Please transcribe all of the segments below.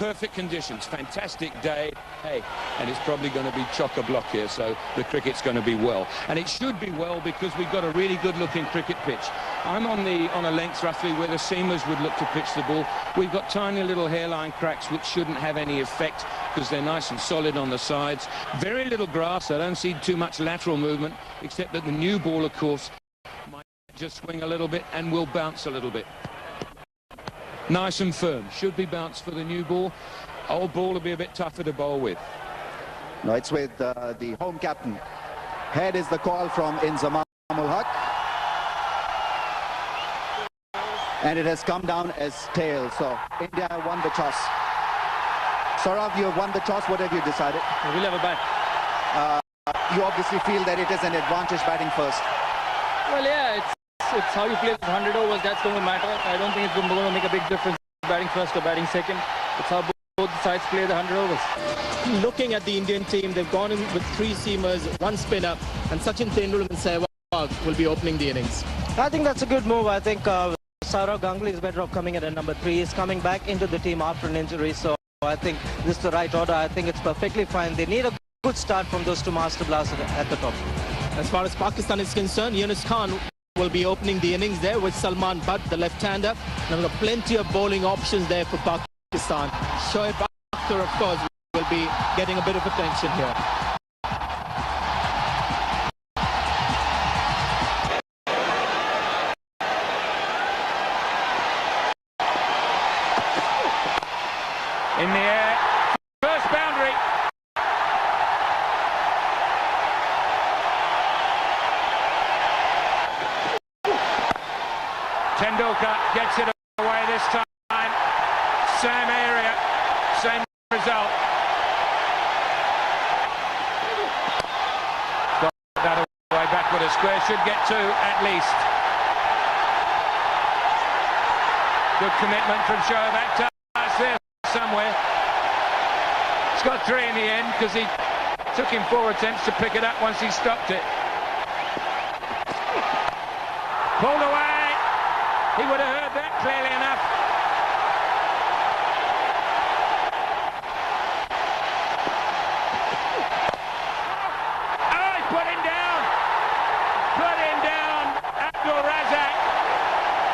perfect conditions, fantastic day. Hey, and it's probably going to be chock-a-block here, so the cricket's going to be well. And it should be well because we've got a really good-looking cricket pitch. I'm on a length roughly where the seamers would look to pitch the ball. We've got tiny little hairline cracks which shouldn't have any effect because they're nice and solid on the sides. Very little grass. I don't see too much lateral movement, except that the new ball, of course, might just swing a little bit and will bounce a little bit. Nice and firm. Should be bounced for the new ball. Old ball will be a bit tougher to bowl with. No, it's with the home captain. Head is the call from Inzamam ul Haq. And it has come down as tail. So India have won the toss. Saurav, you have won the toss. What have you decided? We'll have a bat. You obviously feel that it is an advantage batting first. Well, yeah, it's how you play 100 overs. That's going to matter. I don't think it's going to make a big difference batting first or batting second. It's how both sides play the 100 overs. Looking at the Indian team, they've gone in with 3 seamers, 1 spinner, and Sachin Tendulkar and Sehwag will be opening the innings. I think that's a good move. I think Sourav Ganguly is better off coming at number 3. He's coming back into the team after an injury, so I think this is the right order. I think it's perfectly fine. They need a good start from those 2 master blasters at the top. As far as Pakistan is concerned, Yunus Khan will be opening the innings there with Salman Butt, the left-hander. Now we've got plenty of bowling options there for Pakistan. Shoaib Akhtar, of course, will be getting a bit of attention here. In the air, first boundary. Tendulkar gets it away this time. Same area, same result. Got that away backward. A square should get 2 at least. Good commitment from Shoaib Akhtar. It's there somewhere. He's got 3 in the end because he took him 4 attempts to pick it up once he stopped it. Pulled away. He would have heard that clearly enough. Oh, he put him down. Put him down. Abdul Razak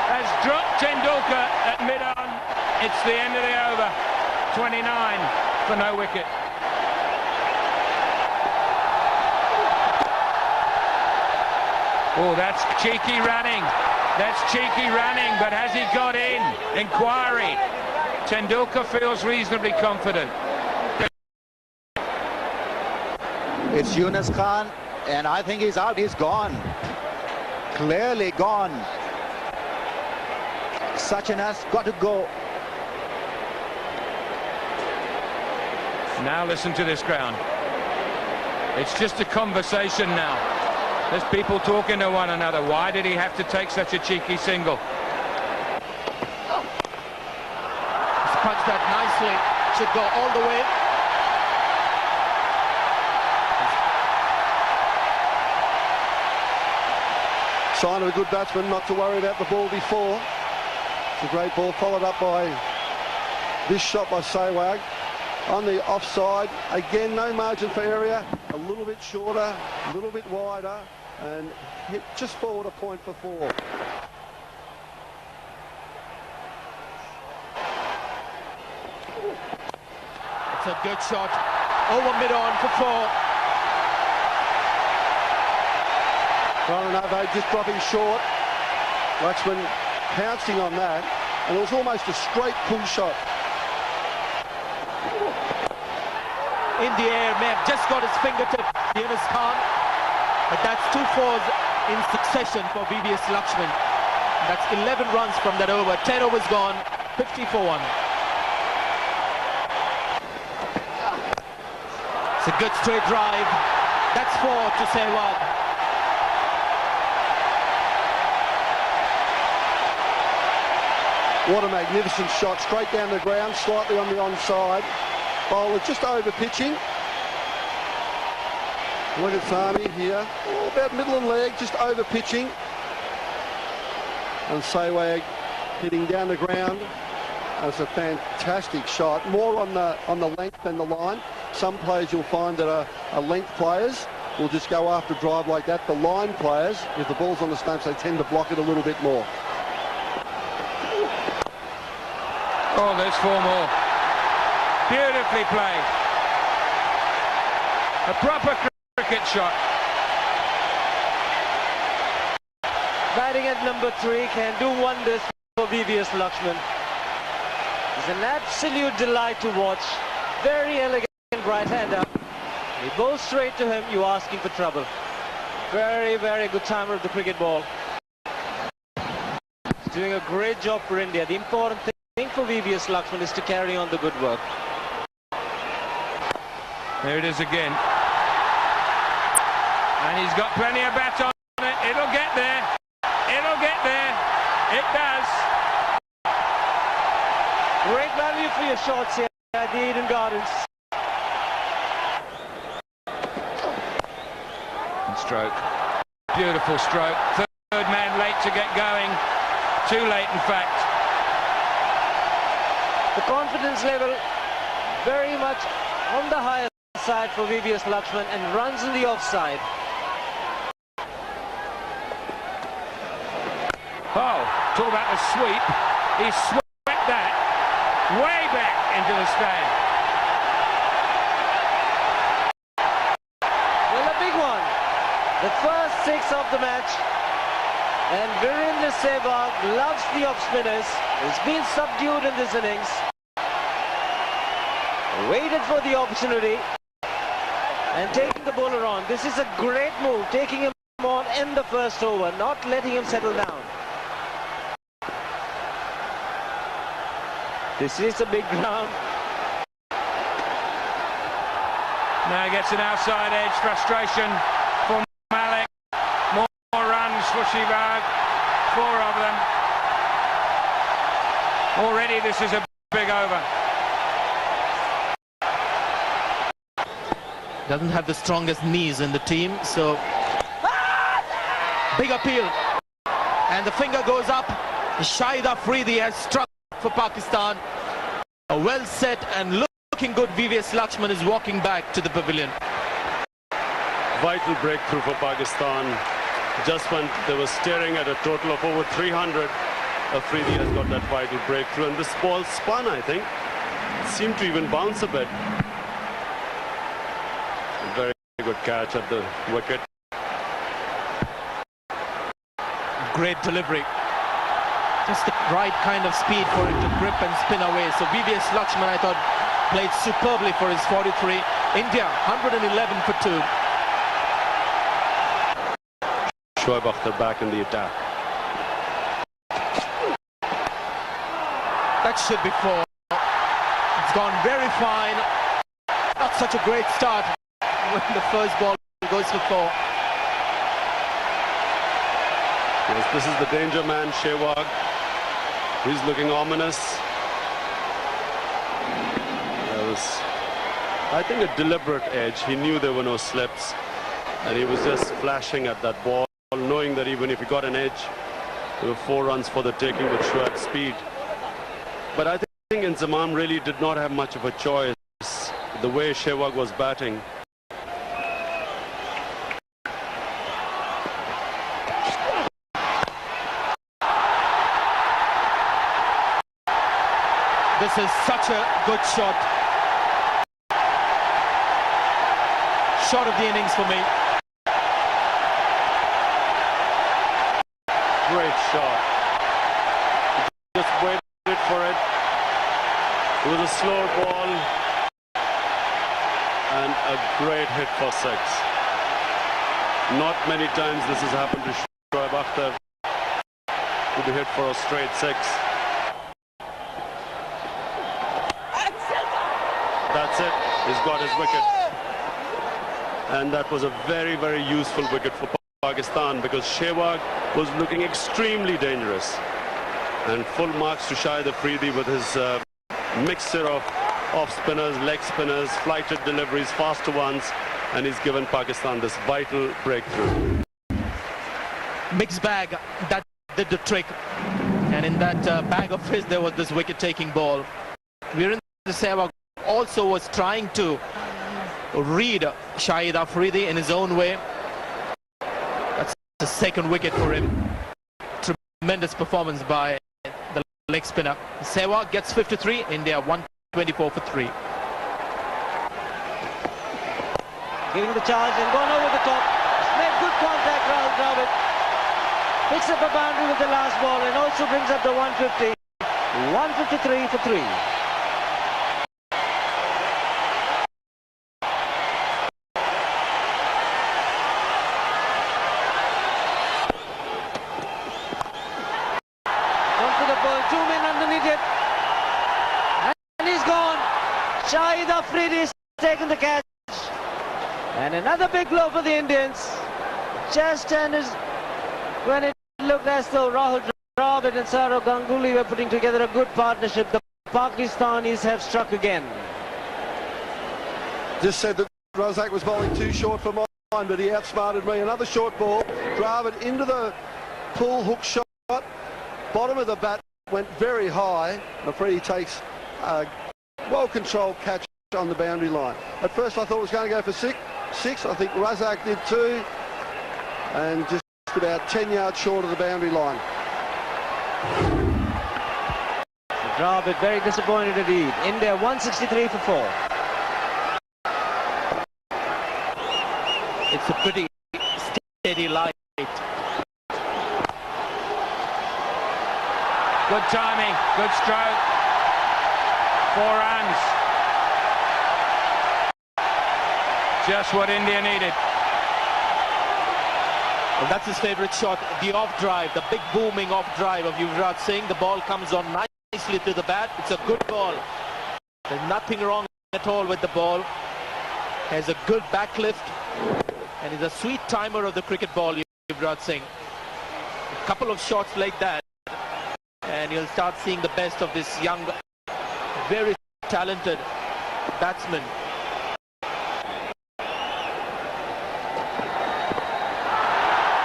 has dropped Tendulkar at mid-on. It's the end of the over. 29 for no wicket. Oh, that's cheeky running. That's cheeky running, but has he got in? Inquiry. Tendulkar feels reasonably confident. It's Yunus Khan, and I think he's out. He's gone. Clearly gone. Sachin has got to go. Now listen to this ground. It's just a conversation now. There's people talking to one another. Why did he have to take such a cheeky single? He's punched that nicely. Should go all the way. Sign of a good batsman not to worry about the ball before. It's a great ball followed up by this shot by Sehwag. On the offside, again no margin for area, a little bit shorter, a little bit wider, and hit just forward a point for 4. It's a good shot. Over mid-on for 4. Rananave just dropping short. Laxman pouncing on that, and it was almost a straight pull shot. In the air, may have just got his fingertip, Yunus Khan. But that's 2 fours in succession for VVS Lakshman. That's 11 runs from that over. 10 overs gone, 50 for 1. It's a good straight drive. That's 4 to Sehwag. What a magnificent shot, straight down the ground, slightly on the onside. Bowler just over pitching. Look at Sami here, about middle and leg, just over pitching. And Sehwag hitting down the ground. It's a fantastic shot, more on the length than the line. Some players you'll find that are length players will just go after a drive like that. The line players, if the ball's on the stumps, they tend to block it a little bit more. Oh, there's 4 more. Beautifully played. A proper cricket shot. Batting at number 3 can do wonders for VVS Lakshman. It's an absolute delight to watch. Very elegant right-hander. You go straight to him, you're asking for trouble. Very, very good timer of the cricket ball. He's doing a great job for India. The important thing for VVS Lakshman is to carry on the good work. There it is again. And he's got plenty of bat on it. It'll get there. It'll get there. It does. Great value for your shots here at the Eden Gardens. Stroke. Beautiful stroke. Third man late to get going. Too late, in fact. The confidence level very much on the higher side for VVS Lakshman, and runs in the offside. Oh, talk about the sweep. He swept that way back into the stand. Well, a big one. The first 6 of the match. And Virendra Sehwag loves the off-spinners. He's been subdued in this innings. Waited for the opportunity and taking the bowler on. This is a great move, taking him on in the first over, not letting him settle down. This is a big ground. Now he gets an outside edge. Frustration for Malik. More runs for Sehwag. 4 of them. Already this is a big over. Doesn't have the strongest knees in the team, so big appeal. And the finger goes up. Shahid Afridi has struck for Pakistan. A well set and looking good VVS Lakshman is walking back to the pavilion. Vital breakthrough for Pakistan. Just when they were staring at a total of over 300, Afridi has got that vital breakthrough, and this ball spun, I think. It seemed to even bounce a bit. Very good catch at the wicket. Great delivery. Just the right kind of speed for it to grip and spin away. So VVS Lakshman, I thought, played superbly for his 43. India, 111 for 2. Shoaib Akhtar back in the attack. That should be 4. It's gone very fine. Not such a great start when the first ball goes for 4. Yes, this is the danger man, Sehwag. He's looking ominous. That was, I think, a deliberate edge. He knew there were no slips, and he was just flashing at that ball, knowing that even if he got an edge, there were 4 runs for the taking with Shoaib's speed. But I think Inzamam really did not have much of a choice. The way Sehwag was batting. This is such a good shot. Shot of the innings for me. Great shot. Just waited for it. It was a slow ball. And a great hit for 6. Not many times this has happened to Shoaib Akhtar to be hit for a straight 6. That's it. He's got his wicket. And that was a very, very useful wicket for Pakistan, because Sehwag was looking extremely dangerous. And full marks to Shahid Afridi with his mixture of off-spinners, leg spinners, flighted deliveries, faster ones, and he's given Pakistan this vital breakthrough. Mixed bag, that did the trick. And in that bag of his, there was this wicket-taking ball. Virendra Sehwag also was trying to read Shahid Afridi in his own way. That's the second wicket for him. Tremendous performance by the leg spinner. Sehwag gets 53, India 124 for 3. Giving the charge and gone over the top. Made good contact, Rahul Dravid. Picks up a boundary with the last ball and also brings up the 150. 153 for 3. Gone for the ball, 2 men underneath it. And he's gone. Shahid Afridi has taken the catch. And another big blow for the Indians. Just when it looked as though Rahul Dravid and Saurav Ganguly were putting together a good partnership, the Pakistanis have struck again. Just said that Razak was bowling too short for mine, but he outsmarted me. Another short ball. Dravid into the pull hook shot. Bottom of the bat went very high. Afridi takes a well-controlled catch on the boundary line. At first I thought it was going to go for six. I think Razak did too. And just about 10 yards short of the boundary line. Dravid very disappointed indeed. India 163 for 4. It's a pretty steady light. Good timing, good stroke. 4 runs. Just what India needed. Well, that's his favourite shot, the off drive, the big booming off drive of Yuvraj Singh. The ball comes on nicely to the bat. It's a good ball. There's nothing wrong at all with the ball. Has a good backlift and is a sweet timer of the cricket ball, Yuvraj Singh. A couple of shots like that and you'll start seeing the best of this young, very talented batsman.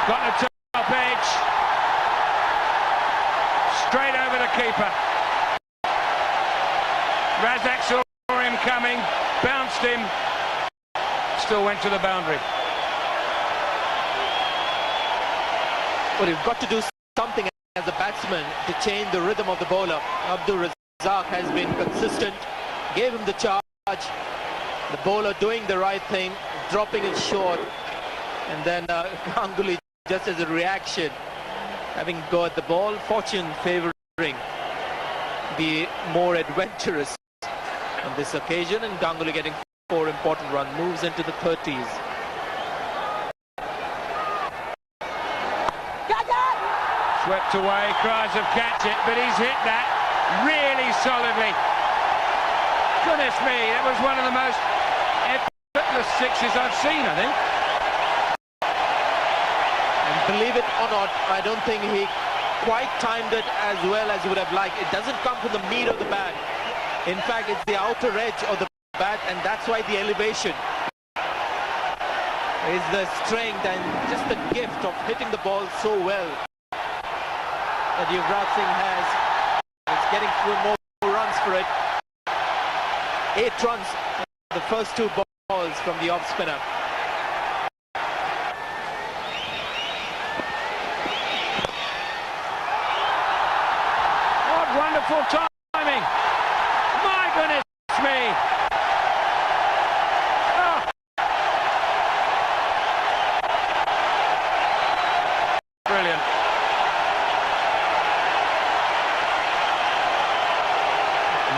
Got the top edge. Straight over the keeper. Razak saw him coming, bounced him, still went to the boundary. Well, you've got to do something as a batsman to change the rhythm of the bowler. Abdul Razak has been consistent, gave him the charge. The bowler doing the right thing, dropping it short, and then Ganguly just as a reaction, having got the ball, fortune favouring the more adventurous on this occasion, and Ganguly getting 4 important run moves into the 30s. Swept away, cries of catch it, but he's hit that really solidly. Goodness me, that was one of the most effortless sixes I've seen, I think. And believe it or not, I don't think he quite timed it as well as he would have liked. It doesn't come from the meat of the bat. In fact, it's the outer edge of the bat, and that's why the elevation is the strength and just the gift of hitting the ball so well that Yuvraj Singh has. It's getting through more runs for it. 8 runs, the first 2 balls from the off spinner. What wonderful timing! My goodness me! Oh. Brilliant.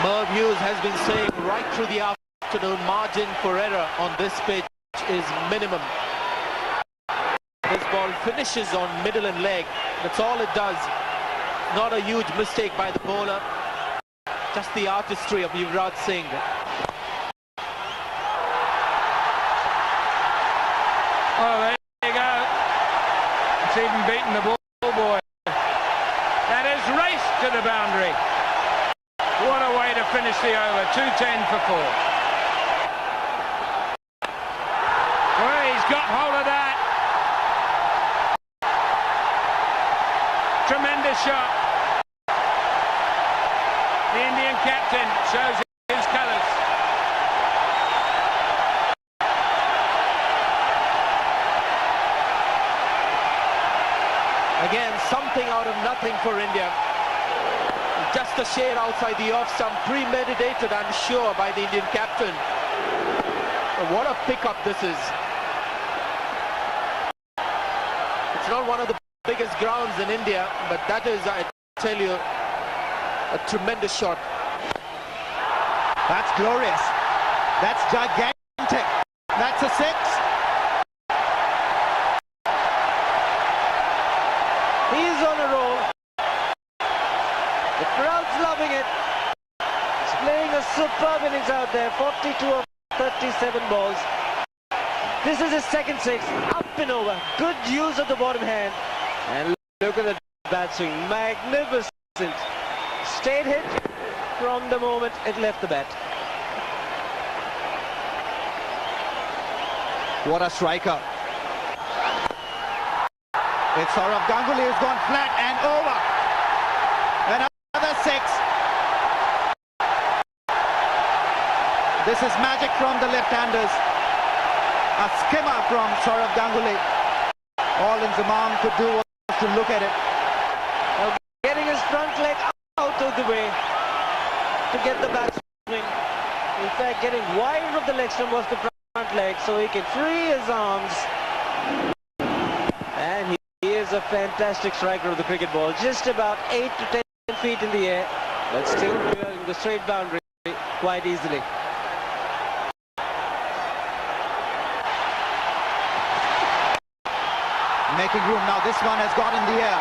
Merv Hughes has been saying right through the afternoon, margin for error on this pitch is minimum. This ball finishes on middle and leg. That's all it does. Not a huge mistake by the bowler. Just the artistry of Yuvraj Singh. Oh, there you go. It's even beaten the ball boy. That is raced to the boundary. What a way to finish the over. 210 for 4. Well, he's got hold of that. Tremendous shot. The Indian captain shows his colours. Again, something out of nothing for India. Just a shade outside the off stump, premeditated, I'm sure, by the Indian captain. What a pickup this is. It's not one of the biggest grounds in India, but that is, I tell you, a tremendous shot. That's glorious. That's gigantic. That's a six. He's on a roll. The crowd's loving it. He's playing a superb innings out there. 42 of 37 balls. This is his second six. Up and over. Good use of the bottom hand. And look at the bat swing. Magnificent. Straight hit from the moment it left the bat. What a striker. It's Saurav Ganguly who's gone flat and over. Another six. This is magic from the left-handers. A skimmer from Saurav Ganguly. All Inzamam could do was to look at it. Getting his front leg out of the way to get the back swing. In fact, getting wide of the leg stump was the front leg, so he can free his arms. And he is a fantastic striker of the cricket ball. Just about 8 to 10 feet in the air, but still clearing the straight boundary quite easily. Making room now. This one has got in the air.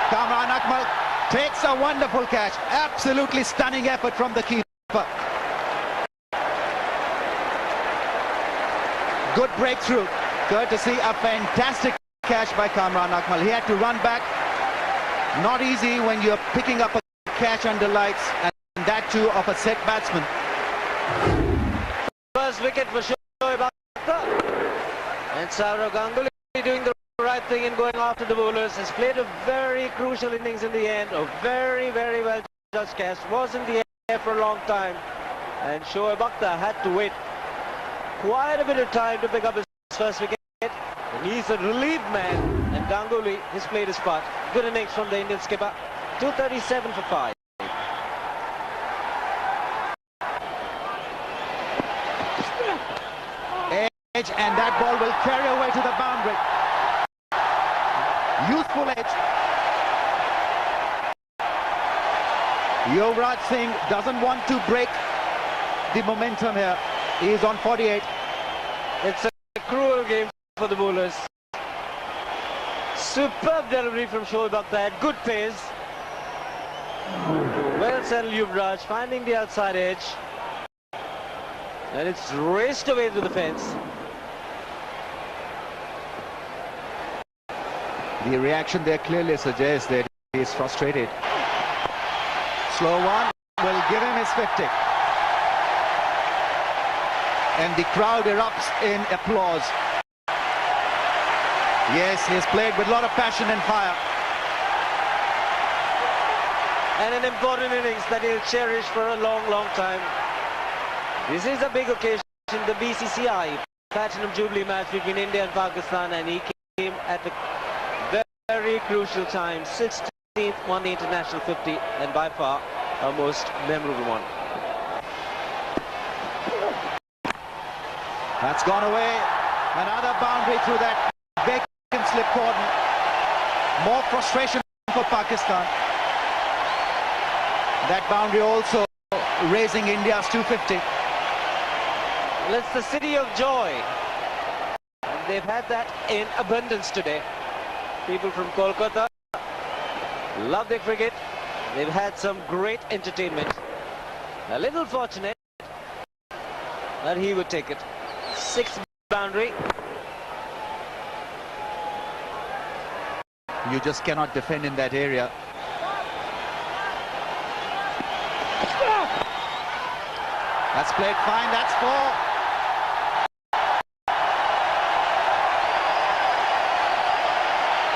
Kamran Akmal takes a wonderful catch. Absolutely stunning effort from the keeper. Good breakthrough. Courtesy a fantastic catch by Kamran Akmal. He had to run back. Not easy when you're picking up a catch under lights, and that too of a set batsman. First wicket for Shoaib Akhtar. And Saurav Ganguly doing the right thing in going after the bowlers. Has played a very crucial innings in the end. A very, very well judged catch. Was in the air for a long time. And Shoaib Akhtar had to wait quite a bit of time to pick up his first wicket. And he's a relief man. And Ganguly has played his part. Good innings from the Indian skipper. 237 for 5. Edge, and that ball will carry away to the boundary. Useful edge. Yuvraj Singh doesn't want to break the momentum here. He is on 48. It's a cruel game for the bowlers. Superb delivery from Shoaib Akhtar. Good pace. Well settled Yuvraj, finding the outside edge. And it's raced away to the fence. The reaction there clearly suggests that he is frustrated. Slow one will give him his 50. And the crowd erupts in applause. Yes, he has played with a lot of passion and fire. And an important innings that he'll cherish for a long, long time. This is a big occasion, the BCCI Platinum Jubilee match between India and Pakistan, and he came at a very crucial time. 16th, won the international 50, and by far our most memorable one. That's gone away. Another boundary through that vacant slip cordon. More frustration for Pakistan. That boundary also raising India's 250. Well, it's the city of joy. And they've had that in abundance today. People from Kolkata love their cricket. They've had some great entertainment. A little fortunate that he would take it. 6th boundary. You just cannot defend in that area. That's played fine. That's 4.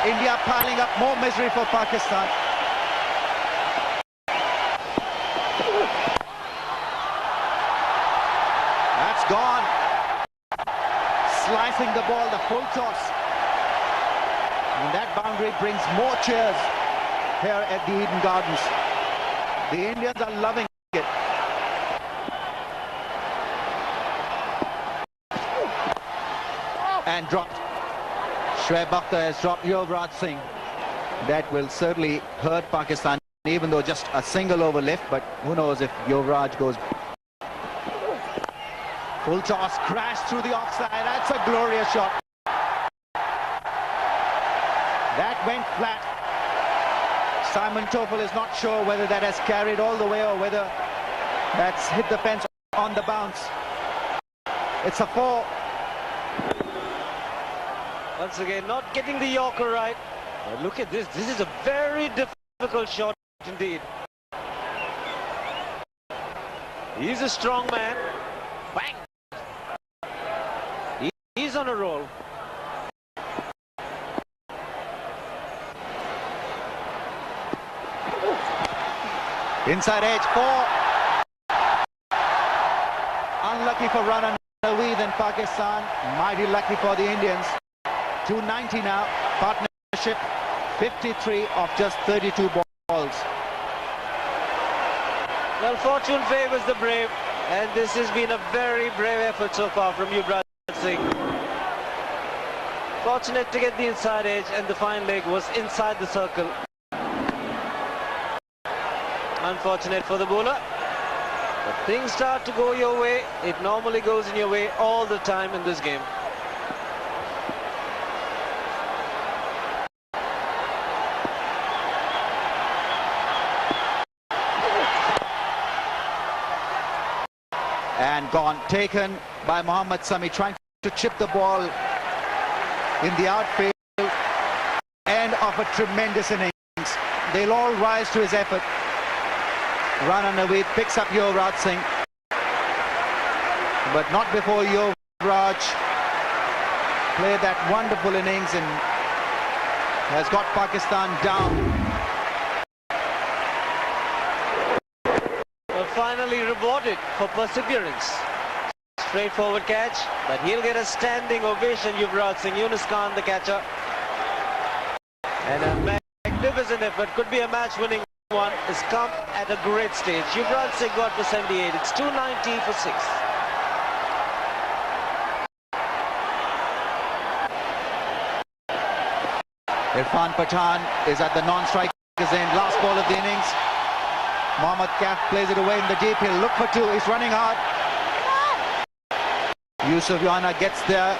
India piling up more misery for Pakistan. That's gone. Slicing the ball, the full toss. And that boundary brings more cheers here at the Eden Gardens. The Indians are loving it. And dropped. Shoaib Akhtar has dropped Yuvraj Singh. That will certainly hurt Pakistan, even though just a single over left, but who knows if Yuvraj goes. Full toss, crash through the offside. That's a glorious shot. That went flat. Simon Toffel is not sure whether that has carried all the way or whether that's hit the fence on the bounce. It's a 4. Once again, not getting the Yorker right. But look at this. This is a very difficult shot indeed. He's a strong man. Bang! He's on a roll. Inside edge, 4. Unlucky for Rana Naweed and Pakistan. Mighty lucky for the Indians. 290 now. Partnership 53 of just 32 balls. Well, fortune favors the brave, and this has been a very brave effort so far from Yuvraj Singh. Fortunate to get the inside edge, and the fine leg was inside the circle. Unfortunate for the bowler. But things start to go your way. It normally goes in your way all the time in this game. And gone, taken by Mohammad Sami, trying to chip the ball in the outfield. End of a tremendous innings. They'll all rise to his effort. Rana Naweed picks up Yuvraj Singh, but not before Yuvraj played that wonderful innings and has got Pakistan down. Well, finally rewarded for perseverance. Straightforward catch, but he'll get a standing ovation. Yuvraj Singh, Yunus Khan the catcher, and a magnificent effort. Could be a match-winning one. Has come at a great stage. Yuvraj Singh got for 78. It's 290 for 6. Irfan Pathan is at the non-striker's end. Last ball of the innings. Mohammad Kaf plays it away in the deep. He'll look for 2. He's running hard. Yusuf Yana gets there.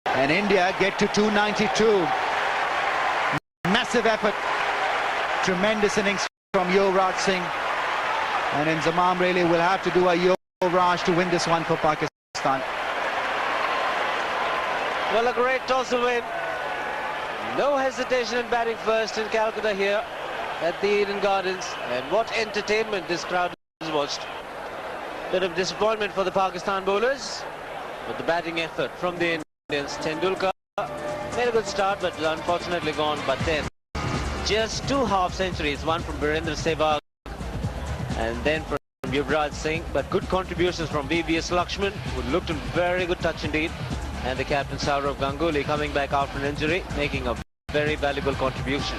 And India get to 292. Massive effort. Tremendous innings from Yuvraj Singh. And Inzamam really will have to do a Yuvraj to win this one for Pakistan. Well, a great toss away. No hesitation in batting first in Calcutta here at the Eden Gardens. And what entertainment this crowd has watched. Bit of disappointment for the Pakistan bowlers. But the batting effort from the Indians. Tendulkar made a good start, but unfortunately gone. But then just 2 half centuries, one from Virendra Sehwag and then from Yuvraj Singh, but good contributions from VVS Lakshman, who looked in very good touch indeed, and the captain Sourav Ganguly coming back after an injury, making a very valuable contribution.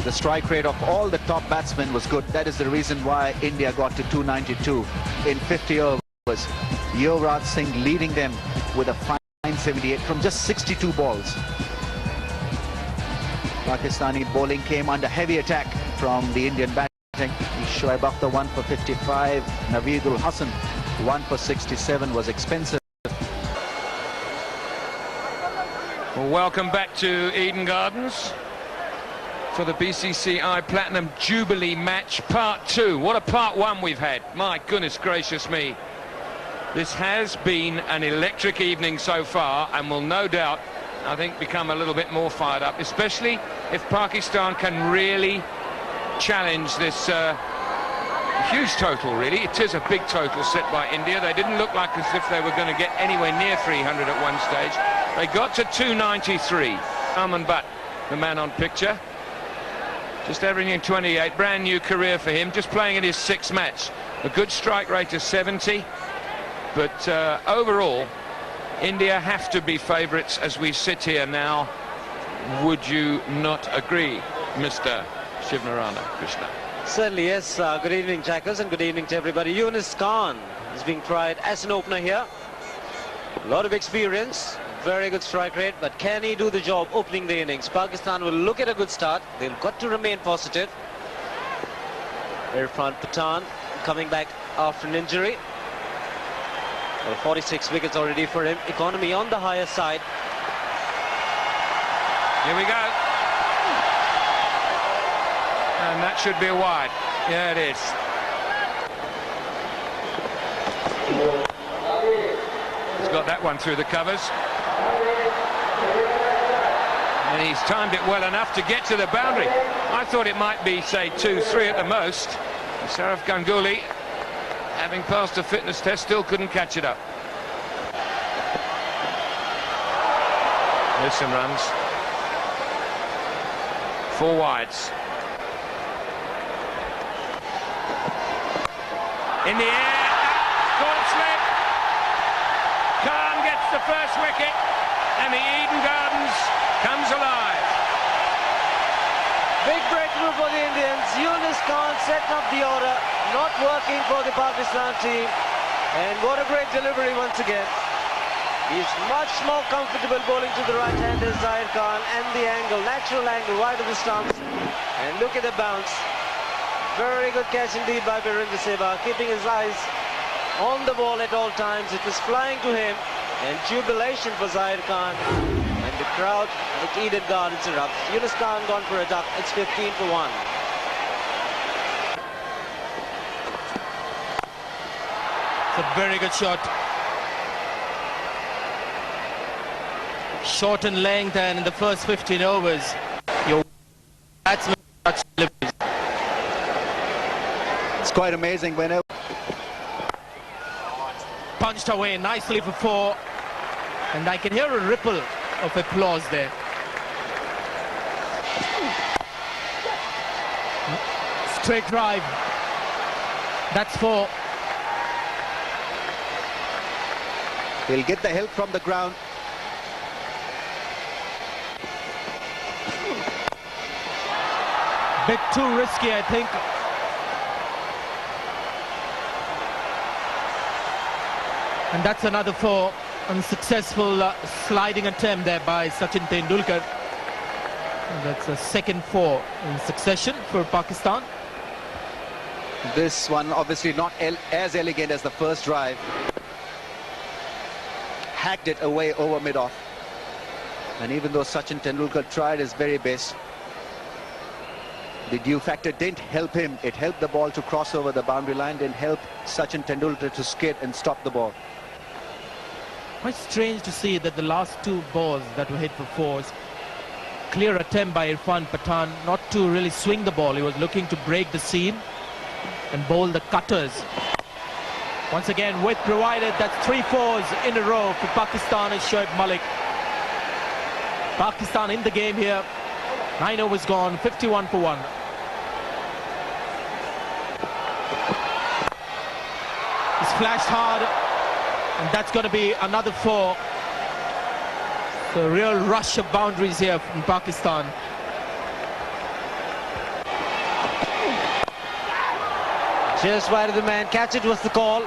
The strike rate of all the top batsmen was good. That is the reason why India got to 292 in 50 overs. Yuvraj Singh leading them with a fine 78 from just 62 balls. Pakistani bowling came under heavy attack from the Indian batting. Shoaib Akhtar 1 for 55. Naveedul Hasan 1 for 67 was expensive. Well, welcome back to Eden Gardens for the BCCI Platinum Jubilee match part 2. What a part 1 we've had. My goodness gracious me. This has been an electric evening so far and will no doubt, I think, become a little bit more fired up, especially if Pakistan can really challenge this huge total, really. It is a big total set by India. They didn't look like as if they were going to get anywhere near 300 at one stage. They got to 293. Salman Butt, the man on picture. Just averaging 28, brand new career for him, just playing in his 6th match. A good strike rate of 70, but overall, India have to be favourites as we sit here now. Would you not agree, Mr. Shivnarana Krishna? Certainly, yes. Good evening, Jackers, and good evening to everybody. Yunus Khan is being tried as an opener here. A lot of experience, very good strike rate, but can he do the job opening the innings? Pakistan will look at a good start. They've got to remain positive. Irfan Pathan coming back after an injury. Well, 46 wickets already for him. Economy on the higher side. Here we go. And that should be a wide. Yeah, it is. He's got that one through the covers. And he's timed it well enough to get to the boundary. I thought it might be, say, 2-3 at the most. Sourav Ganguly, having passed a fitness test, still couldn't catch it up. There's some runs. 4 wides. In the air, caught slip. Khan gets the first wicket, and the Eden Gardens comes alive. Big breakthrough for the Indians. Yunus Khan setting up the order, not working for the Pakistan team. And what a great delivery once again. He's much more comfortable bowling to the right-hander Zahir Khan, and the angle, natural angle, wide of the stumps. And look at the bounce. Very good catch indeed by Virendra Sehwag, keeping his eyes on the ball at all times. It was flying to him, and jubilation for Zahir Khan. And the crowd at Eden Gardens erupts. Yunus Khan gone for a duck. It's 15 for 1. It's a very good shot. Short in length, and in the first 15 overs, your batsman touch deliveries. It's quite amazing whenever Punched away nicely for 4, and I can hear a ripple of applause there. Straight drive. That's 4. he'll get the help from the ground. Bit too risky, I think. And that's another 4. Unsuccessful sliding attempt there by Sachin Tendulkar. And that's a second 4 in succession for Pakistan. This one obviously not as elegant as the first drive. Hacked it away over mid-off. And even though Sachin Tendulkar tried his very best, the dew factor didn't help him. It helped the ball to cross over the boundary line, didn't help Sachin Tendulkar to skid and stop the ball. Quite strange to see that the last 2 balls that were hit for 4s, clear attempt by Irfan Pathan not to really swing the ball. He was looking to break the seam and bowl the cutters. Once again, width provided. That's 3 4s in a row for Pakistan and Shoaib Malik. Pakistan in the game here. 9 overs gone, 51 for 1. He's flashed hard, and that's going to be another 4. So a real rush of boundaries here from Pakistan. Just wide of the man, catch it was the call.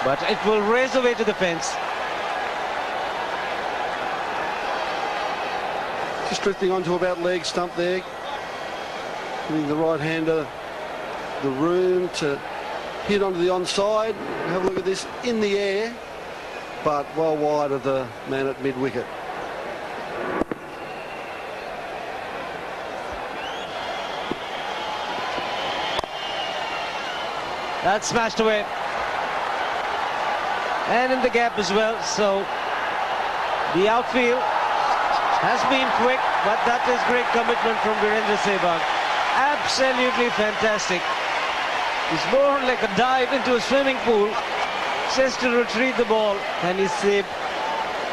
But it will race away to the fence. Just drifting onto about leg stump there. Giving the right-hander the room to hit onto the onside. Have a look at this in the air, but well wide of the man at mid-wicket. That's smashed away. And in the gap as well. So the outfield has been quick, but that is great commitment from Virendra Sehwag. Absolutely fantastic. It's more like a dive into a swimming pool just to retrieve the ball, and he saved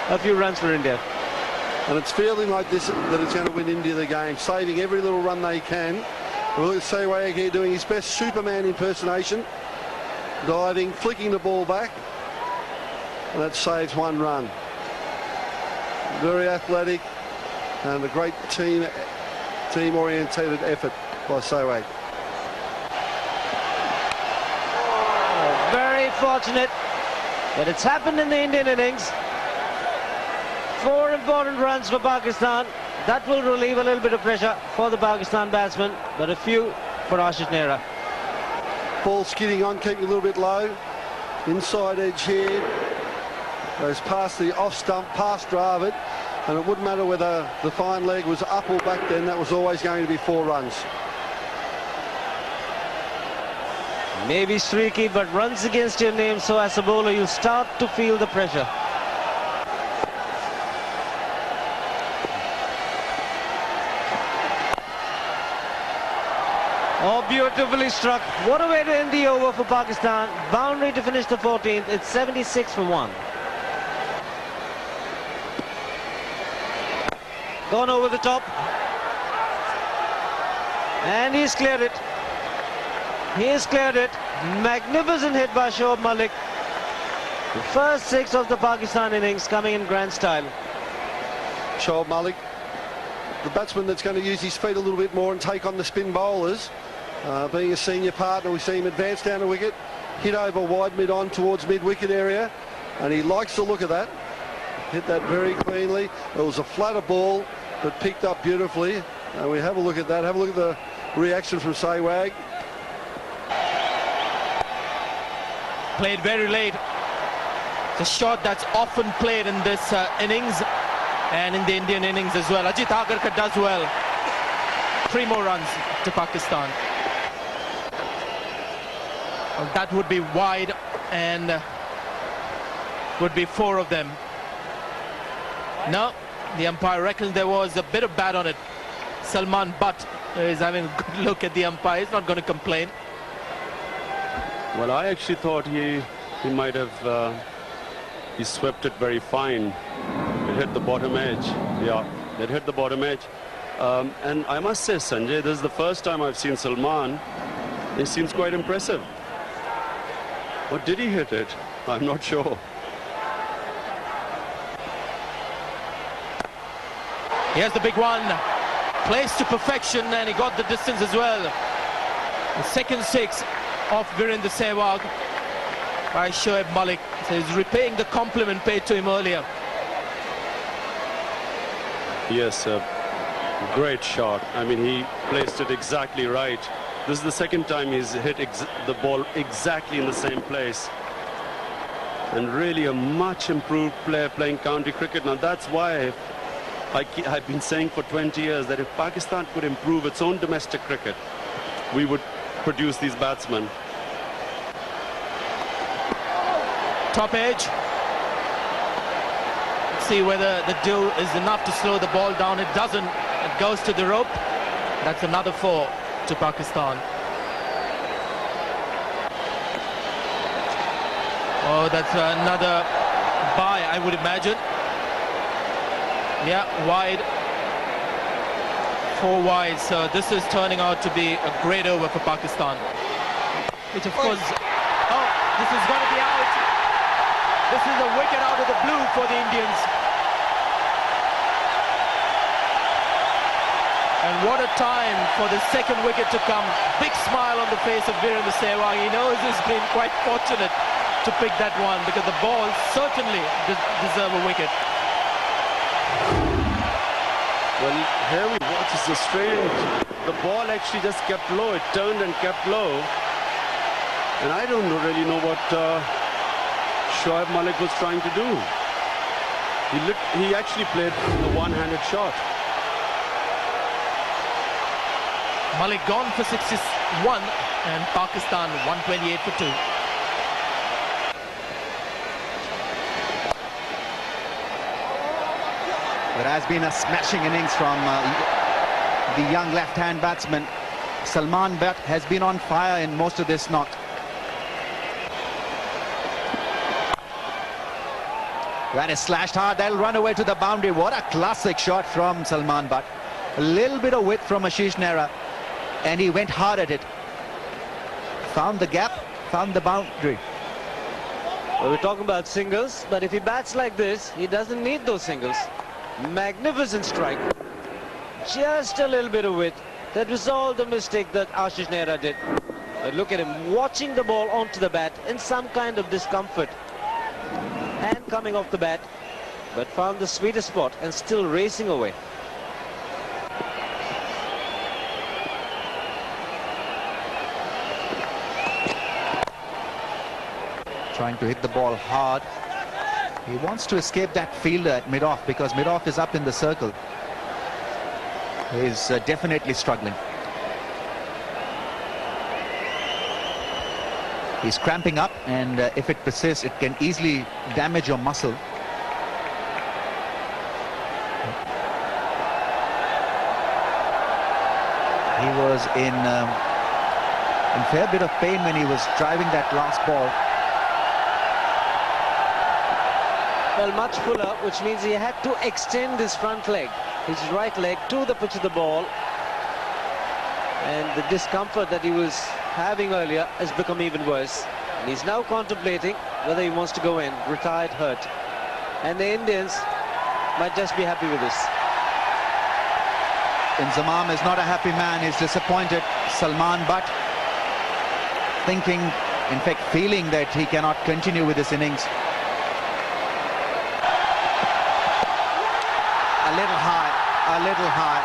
a few runs for India. And it's feeling like this that it's going to win India the game, saving every little run they can. And look at Sehwag here doing his best Superman impersonation, diving, flicking the ball back, and that saves one run. Very athletic and a great team-orientated effort by Sehwag. Very fortunate that it's happened in the Indian innings. 4 important runs for Pakistan. That will relieve a little bit of pressure for the Pakistan batsmen, but a few for Ashish Nehra. Ball skidding on, keeping a little bit low. Inside edge here. Goes past the off stump, past Dravid, and it wouldn't matter whether the fine leg was up or back then, that was always going to be 4 runs. Maybe streaky, but runs against your name, so as a bowler you start to feel the pressure. Oh, beautifully struck. What a way to end the over for Pakistan. Boundary to finish the 14th. It's 76 for 1. Gone over the top. And he's cleared it. He's cleared it. Magnificent hit by Shoaib Malik. The first 6 of the Pakistan innings coming in grand style. Shoaib Malik, the batsman that's going to use his feet a little bit more and take on the spin bowlers. Being a senior partner, we see him advance down the wicket, hit over wide mid-on towards mid-wicket area, and he likes the look of that. Hit that very cleanly. It was a flatter ball, but picked up beautifully. And we have a look at that. Have a look at the reaction from Sehwag. Played very late. It's a shot that's often played in this innings and in the Indian innings as well. Ajit Agarkar does well. 3 more runs to Pakistan. Well, that would be wide and would be 4 of them. No, the umpire reckons there was a bit of bat on it. Salman Butt is having a good look at the umpire. He's not going to complain. Well, I actually thought he might have he swept it very fine. It hit the bottom edge. Yeah, it hit the bottom edge. And I must say, Sanjay, this is the first time I've seen Salman. He seems quite impressive. Or did he hit it? I'm not sure. Here's the big one. Placed to perfection, and he got the distance as well. The second 6 of Virendra Sehwag by Shoaib Malik. So he's repaying the compliment paid to him earlier. Yes, great shot. I mean, he placed it exactly right. This is the second time he's hit the ball exactly in the same place. And really a much improved player playing county cricket. Now that's why I've been saying for 20 years that if Pakistan could improve its own domestic cricket, we would produce these batsmen. Top edge. Let's see whether the do is enough to slow the ball down. It doesn't. It goes to the rope. That's another 4 to Pakistan. Oh, that's another bye, I would imagine. Yeah, wide. 4 wide. So this is turning out to be a great over for Pakistan. Which of course, oh, this is going to be out. This is a wicket out of the blue for the Indians. And what a time for the second wicket to come. Big smile on the face of Virendra Sehwag. He knows he's been quite fortunate to pick that one because the ball certainly deserve a wicket. Well, here we watch. It's a strange. The ball actually just kept low. It turned and kept low. And I don't really know what Shoaib Malik was trying to do. He actually played the one-handed shot. Malik gone for 61 and Pakistan 128 for 2. There has been a smashing innings from the young left-hand batsman. Salman Butt has been on fire in most of this knock. That is slashed hard. They'll run away to the boundary. What a classic shot from Salman Butt. A little bit of width from Ashish Nehra, and he went hard at it. Found the gap, found the boundary. Well, we're talking about singles, but if he bats like this, he doesn't need those singles. Magnificent strike. Just a little bit of width. That was all the mistake that Ashish Nehra did. But look at him watching the ball onto the bat in some kind of discomfort. And coming off the bat, but found the sweetest spot and still racing away. Trying to hit the ball hard. He wants to escape that fielder at mid-off because mid-off is up in the circle. He's definitely struggling. He's cramping up, and if it persists, it can easily damage your muscle. He was in fair bit of pain when he was driving that last ball. Well, much fuller, which means he had to extend his front leg, his right leg, to the pitch of the ball. And the discomfort that he was having earlier has become even worse. And he's now contemplating whether he wants to go in, retired hurt. And the Indians might just be happy with this. Inzamam is not a happy man. He's disappointed. Salman Butt thinking, in fact feeling that he cannot continue with this innings. A little high, a little high.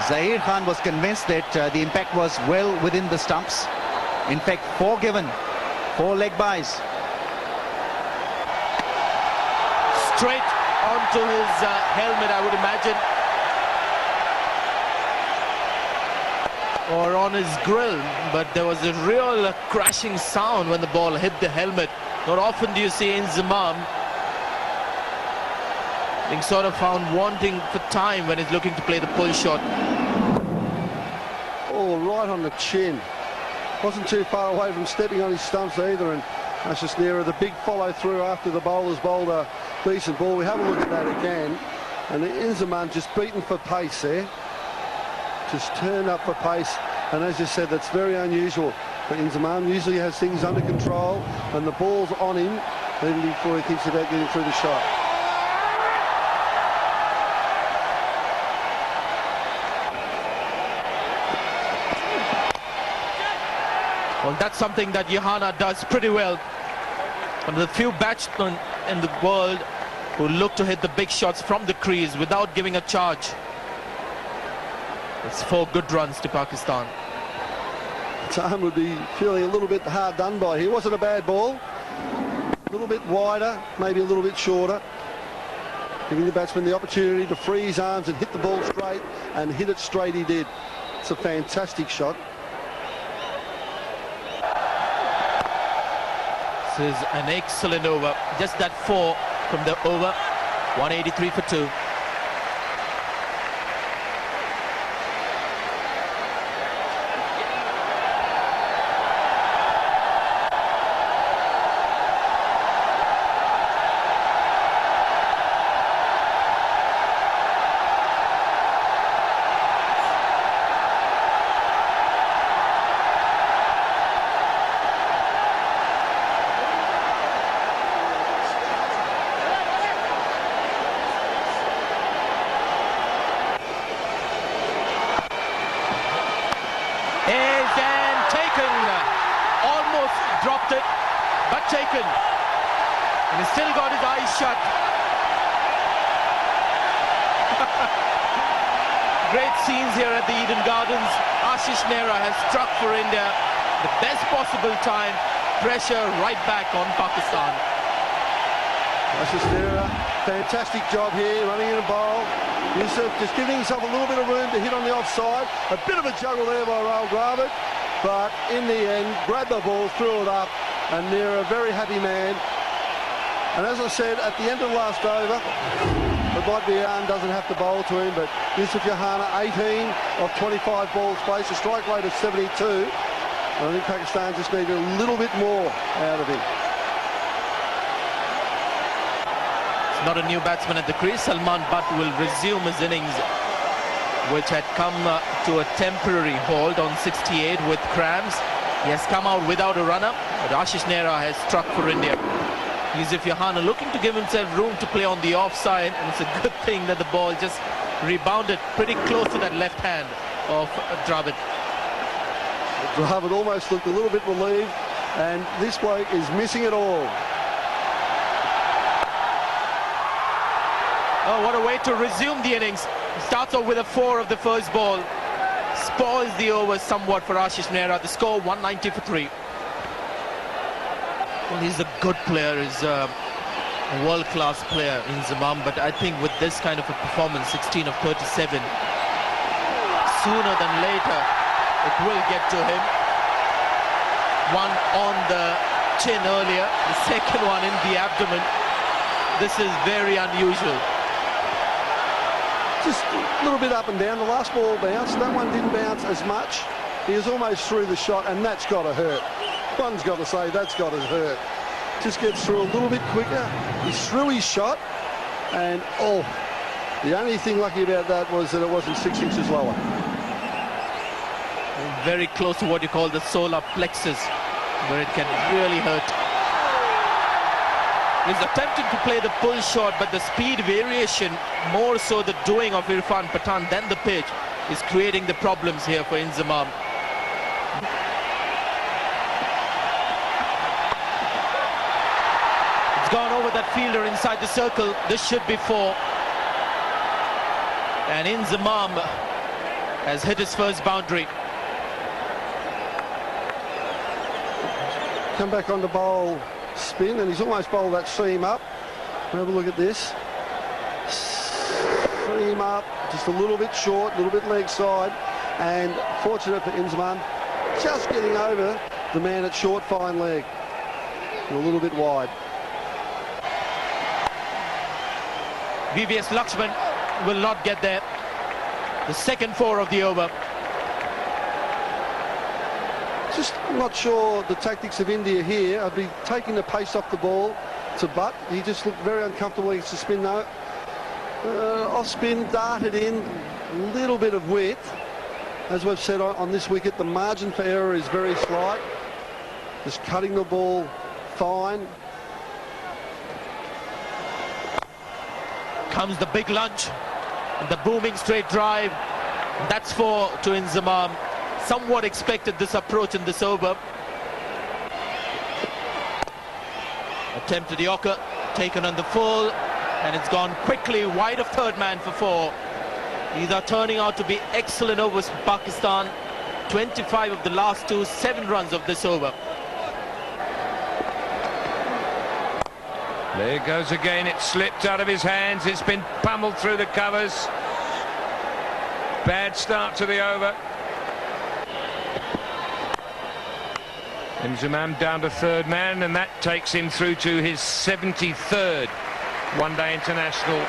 Zahir Khan was convinced that the impact was well within the stumps. In fact, 4 given, 4 leg byes. Straight onto his helmet, I would imagine. Or on his grill, but there was a real crashing sound when the ball hit the helmet. Not often do you see Inzamam being sort of found wanting for time when he's looking to play the pull shot. Oh, right on the chin. Wasn't too far away from stepping on his stumps either, and Ashish Nehra, the big follow through after the bowler's bowled a decent ball. We have a look at that again, and Inzamam just beaten for pace there. Just turned up for pace, and as you said, that's very unusual for Inzamam. Usually he has things under control, and the ball's on him even before he thinks about getting through the shot. Well, that's something that Johanna does pretty well. One of the few batsmen in the world who look to hit the big shots from the crease without giving a charge. It's 4 good runs to Pakistan. Time would be feeling a little bit hard done by. He wasn't a bad ball. A little bit wider, maybe a little bit shorter. Giving the batsman the opportunity to free his arms and hit the ball straight, and hit it straight he did. It's a fantastic shot. This is an excellent over. Just that 4 from the over. 183 for 2. Dropped it, but taken. And he's still got his eyes shut. Great scenes here at the Eden Gardens. Ashish Nehra has struck for India. The best possible time. Pressure right back on Pakistan. Ashish Nehra, fantastic job here, running in a bowl. Yusuf just giving himself a little bit of room to hit on the offside. A bit of a juggle there by Rahul Dravid. But in the end, grabbed the ball, threw it up, and Nehra, a very happy man. And as I said, at the end of the last over, Badbiyan doesn't have to bowl to him, but Yusuf Johanna, 18 of 25 balls placed, a strike rate of 72. And I think Pakistan just needed a little bit more out of him. not a new batsman at the crease. Salman Butt will resume his innings, which had come to a temporary halt on 68 with cramps. He has come out without a runner, but Ashish Nehra has struck for India. Yusuf Yohana looking to give himself room to play on the offside, and it's a good thing that the ball just rebounded pretty close to that left hand of Dravid. Dravid almost looked a little bit relieved, and this bloke is missing it all. Oh, what a way to resume the innings. Starts off with a 4 of the first ball. Spoils the over somewhat for Ashish Nehra. The score 190 for 3. Well, he's a good player. He's a world-class player in Zaman, but I think with this kind of a performance, 16 of 37, sooner than later, it will get to him. One on the chin earlier, the second one in the abdomen. This is very unusual. Just a little bit up and down. The last ball bounced. That one didn't bounce as much. He was almost through the shot, and that's got to hurt. One's got to say that's got to hurt. Just gets through a little bit quicker. He's through his shot, and oh, the only thing lucky about that was that it wasn't 6 inches lower. Very close to what you call the solar plexus, where it can really hurt. He's attempting to play the pull shot, but the speed variation, more so the doing of Irfan Pathan than the pitch, is creating the problems here for Inzamam. It's gone over that fielder inside the circle. This should be 4. And Inzamam has hit his first boundary. Come back on the bowl spin, and he's almost bowled that seam up. Have a look at this. Seam up, just a little bit short, a little bit leg side, and fortunate for Inzamam, just getting over the man at short fine leg. And a little bit wide. VVS Lakshman will not get there. The second 4 of the over. Just not sure the tactics of India here. I'd be taking the pace off the ball to Butt. He just looked very uncomfortable against the spin though. Off spin, darted in, a little bit of width. As we've said on this wicket, the margin for error is very slight. Just cutting the ball fine. Comes the big lunge, and the booming straight drive. That's 4 to Inzamam. Somewhat expected this approach in this over. Attempt to the Yorker, taken on the full, and it's gone quickly wide of third man for 4. These are turning out to be excellent overs for Pakistan. 25 of the last 2, 7 runs of this over. There it goes again. It slipped out of his hands. It's been pummeled through the covers. Bad start to the over. Inzamam down to third man, and that takes him through to his 73rd one-day international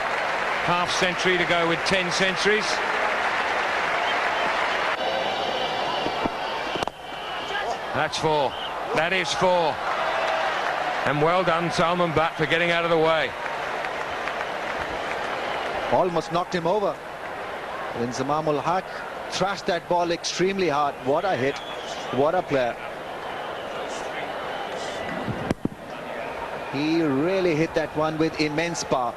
half-century to go with 10 centuries. That's 4. That is 4. And well done, Salman Butt, for getting out of the way. Almost knocked him over. Inzamam ul Haq thrashed that ball extremely hard. What a hit. What a player. He really hit that one with immense power.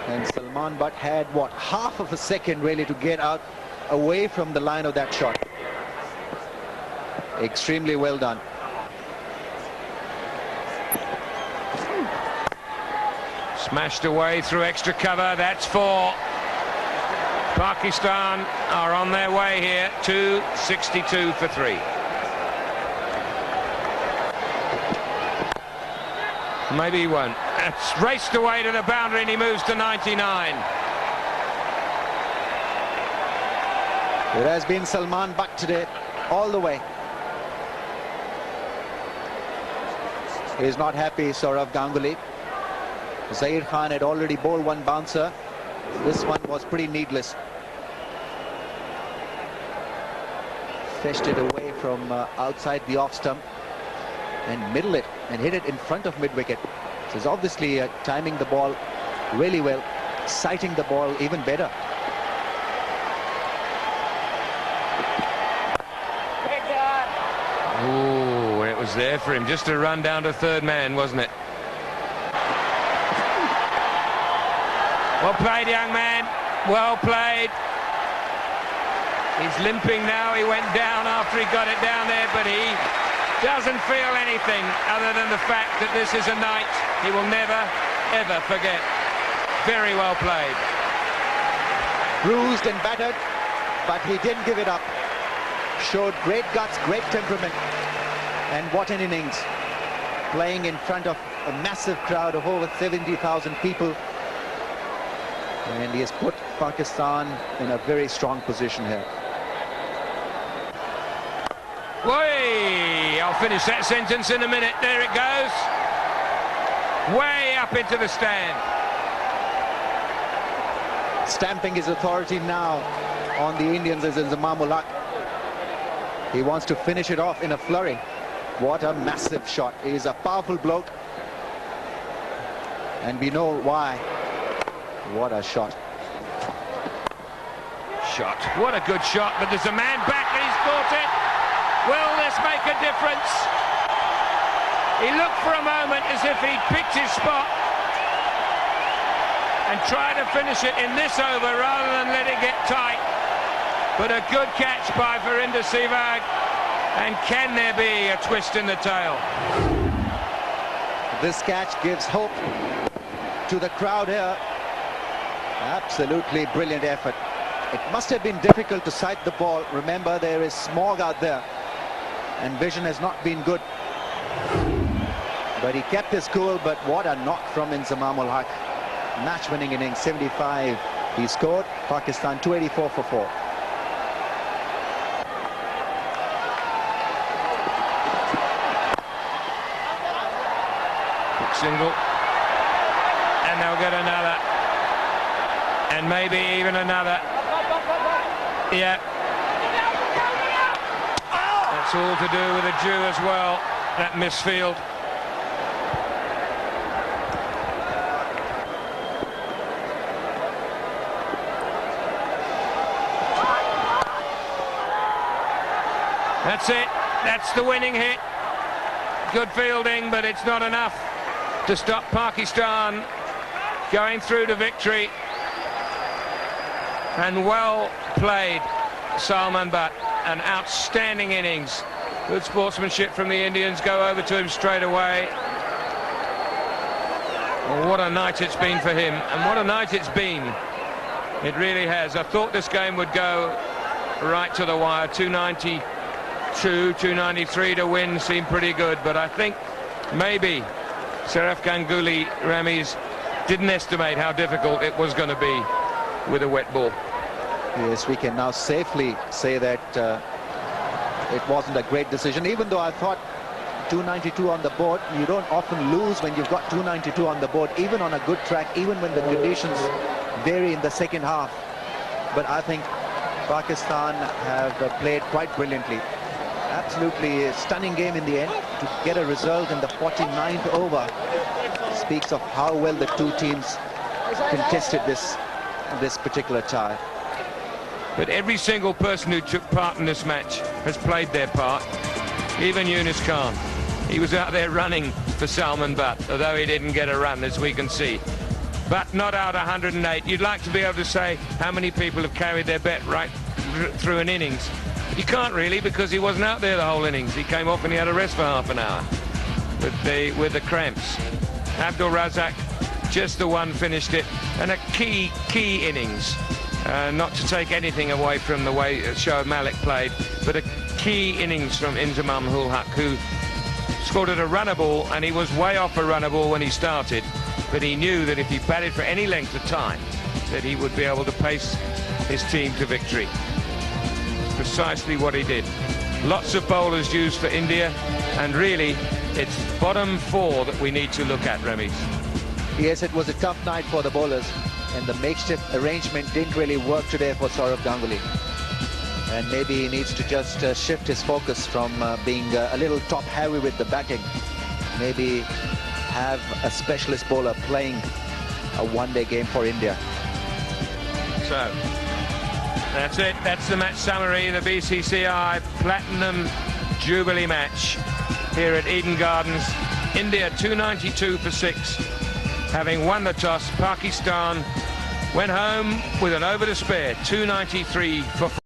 And Salman Butt had, what, half of a second really to get out away from the line of that shot. Extremely well done. Smashed away through extra cover. That's 4. Pakistan are on their way here to 62 for 3. Maybe he won't. It's raced away to the boundary, and he moves to 99. It has been Salman Butt today, all the way. He's not happy, Sourav Ganguly. Zair Khan had already bowled one bouncer. This one was pretty needless. Fetched it away from outside the off stump and middle it and hit it in front of mid-wicket. He's obviously timing the ball really well, sighting the ball even better. Oh, it was there for him. Just a run down to third man, wasn't it? Well played, young man. Well played. He's limping now. He went down after he got it down there, but he doesn't feel anything other than the fact that this is a night he will never, ever forget. Very well played. Bruised and battered, but he didn't give it up. Showed great guts, great temperament. And what an innings. Playing in front of a massive crowd of over 70,000 people. And he has put Pakistan in a very strong position here. Way! I'll finish that sentence in a minute. There it goes. Way up into the stand. Stamping his authority now on the Indians is Inzamam-ul Haq. He wants to finish it off in a flurry. What a massive shot. He is a powerful bloke. And we know why. What a shot. Shot. What a good shot, but there's a man back and he's caught it. Will this make a difference? He looked for a moment as if he'd picked his spot and tried to finish it in this over rather than let it get tight. But a good catch by Virender Sehwag. And can there be a twist in the tail? This catch gives hope to the crowd here. Absolutely brilliant effort. It must have been difficult to sight the ball. Remember, there is smog out there and vision has not been good. But he kept his cool, but what a knock from Inzamam-ul Haq. Match-winning innings, 75 he scored. Pakistan 284 for 4. Quick single. And they'll get another. And maybe even another. Yeah. That's all to do with a Jew as well, that misfield. That's it. That's the winning hit. Good fielding, but it's not enough to stop Pakistan going through to victory. And well played, Salman Butt. An outstanding innings. Good sportsmanship from the Indians. Go over to him straight away. Well, what a night it's been for him, and what a night it's been. It really has. I thought this game would go right to the wire. 292, 293 to win seemed pretty good, but I think maybe Saraf Ganguly, Ramiz, didn't estimate how difficult it was going to be with a wet ball. Yes, we can now safely say that it wasn't a great decision, even though I thought 292 on the board. You don't often lose when you've got 292 on the board, even on a good track, even when the conditions vary in the second half. But I think Pakistan have played quite brilliantly. Absolutely a stunning game in the end. To get a result in the 49th over speaks of how well the two teams contested this particular tie. But every single person who took part in this match has played their part. Even Yunus Khan. He was out there running for Salman Butt, although he didn't get a run, as we can see. But not out 108. You'd like to be able to say how many people have carried their bet right through an innings. But you can't really, because he wasn't out there the whole innings. He came off and he had a rest for half an hour with the cramps. Abdul Razak, just the one, finished it. And a key innings. Not to take anything away from the way Shoaib Malik played, but a key innings from Inzamam-ul Haq, who scored at a runner ball, and he was way off a runner ball when he started, but he knew that if he batted for any length of time, that he would be able to pace his team to victory. Precisely what he did. Lots of bowlers used for India, and really, it's bottom four that we need to look at, Ramiz. Yes, it was a tough night for the bowlers, and the makeshift arrangement didn't really work today for Sourav Ganguly. And maybe he needs to just shift his focus from being a little top-heavy with the batting. Maybe have a specialist bowler playing a one-day game for India. So, that's it. That's the match summary. The BCCI Platinum Jubilee match here at Eden Gardens. India 292 for 6. Having won the toss, Pakistan went home with an over to spare, 293 for 4.